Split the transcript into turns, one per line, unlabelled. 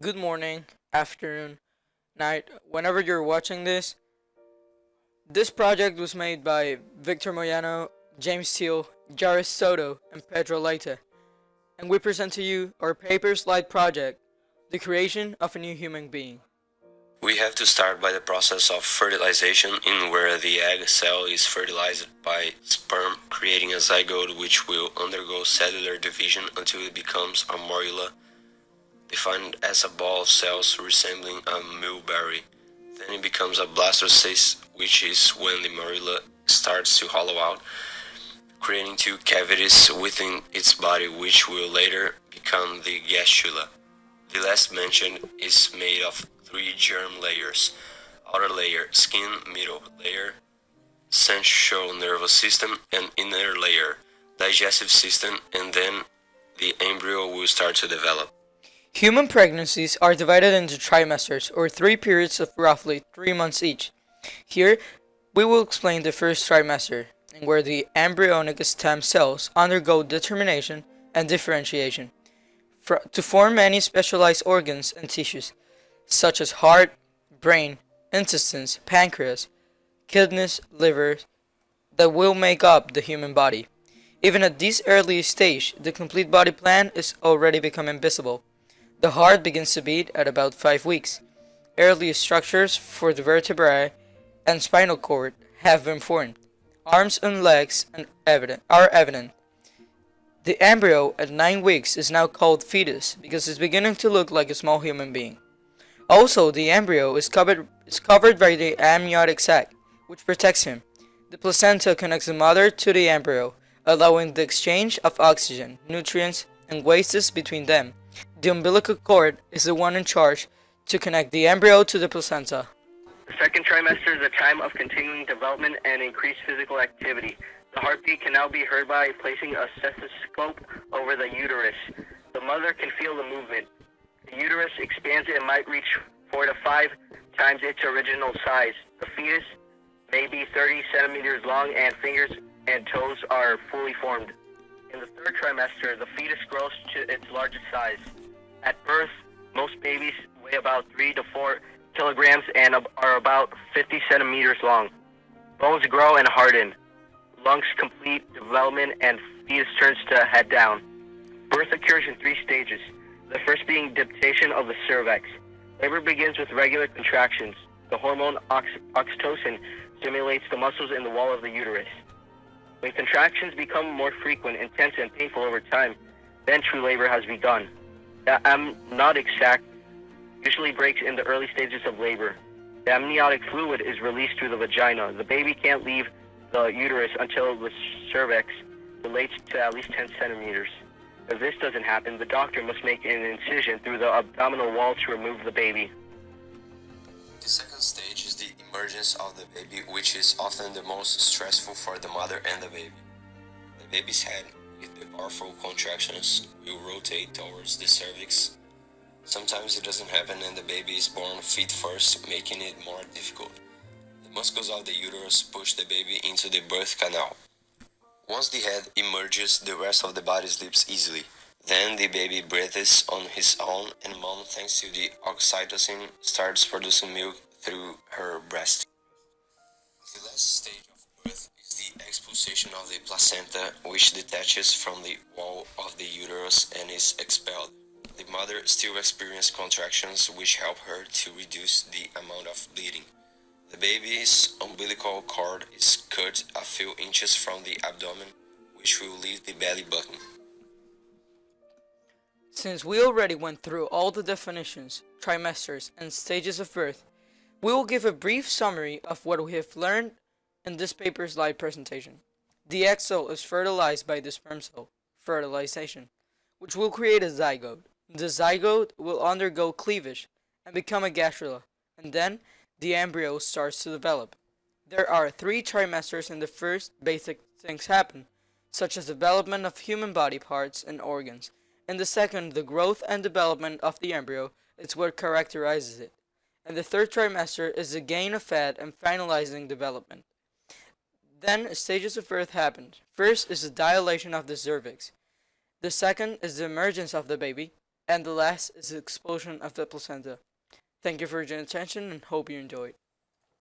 Good morning, afternoon, night, whenever you're watching this. This project was made by Victor Moyano, James Steele, Jairus Soto, and Pedro Leite, and we present to you our paper slide project, the creation of a new human being.
We have to start by the process of fertilization, in where the egg cell is fertilized by sperm, creating a zygote which will undergo cellular division until it becomes a morula, defined as a ball of cells resembling a mulberry. Then it becomes a blastocyst, which is when the morula starts to hollow out, creating two cavities within its body, which will later become the gastrula. The last mentioned is made of three germ layers: outer layer, skin; middle layer, central nervous system; and inner layer, digestive system, and then the embryo will start to develop.
Human pregnancies are divided into trimesters, or 3 periods of roughly 3 months each. Here, we will explain the first trimester, where the embryonic stem cells undergo determination and differentiation to form many specialized organs and tissues, such as heart, brain, intestines, pancreas, kidneys, liver, that will make up the human body. Even at this early stage, the complete body plan is already becoming visible. The heart begins to beat at about 5 weeks. Early structures for the vertebrae and spinal cord have been formed. Arms and legs are evident. The embryo at 9 weeks is now called fetus because it's beginning to look like a small human being. Also, the embryo is covered by the amniotic sac, which protects him. The placenta connects the mother to the embryo, allowing the exchange of oxygen, nutrients, and wastes between them. The umbilical cord is the one in charge to connect the embryo to the placenta.
The second trimester is a time of continuing development and increased physical activity. The heartbeat can now be heard by placing a stethoscope over the uterus. The mother can feel the movement. The uterus expands and might reach 4 to 5 times its original size. The fetus may be 30 centimeters long, and fingers and toes are fully formed. In the third trimester, the fetus grows to its largest size. At birth, most babies weigh about 3 to 4 kilograms and are about 50 centimeters long. Bones grow and harden. Lungs complete development, and fetus turns to head down. Birth occurs in 3 stages, the first being dictation of the cervix. Labor begins with regular contractions. The hormone oxytocin stimulates the muscles in the wall of the uterus. When contractions become more frequent, intense, and painful over time, then true labor has begun. The amniotic sac usually breaks in the early stages of labor. The amniotic fluid is released through the vagina. The baby can't leave the uterus until the cervix dilates to at least 10 centimeters. If this doesn't happen, the doctor must make an incision through the abdominal wall to remove the baby.
The second stage is the emergence of the baby, which is often the most stressful for the mother and the baby. The baby's head, with the powerful contractions, will rotate towards the cervix. Sometimes it doesn't happen and the baby is born feet first, making it more difficult. The muscles of the uterus push the baby into the birth canal. Once the head emerges, the rest of the body slips easily. Then the baby breathes on his own, and mom, thanks to the oxytocin, starts producing milk through her breast. The last stage of birth is the expulsation of the placenta, which detaches from the wall of the uterus and is expelled. The mother still experiences contractions, which help her to reduce the amount of bleeding. The baby's umbilical cord is cut a few inches from the abdomen, which will leave the belly button.
Since we already went through all the definitions, trimesters, and stages of birth, we will give a brief summary of what we have learned in this paper slide presentation. The egg cell is fertilized by the sperm cell, fertilization, which will create a zygote. The zygote will undergo cleavage and become a gastrula, and then the embryo starts to develop. There are 3 trimesters, and the first basic things happen, such as development of human body parts and organs. In the second, the growth and development of the embryo is what characterizes it. And the third trimester is the gain of fat and finalizing development. Then stages of birth happen. First is the dilation of the cervix. The second is the emergence of the baby. And the last is the expulsion of the placenta. Thank you for your attention and hope you enjoyed.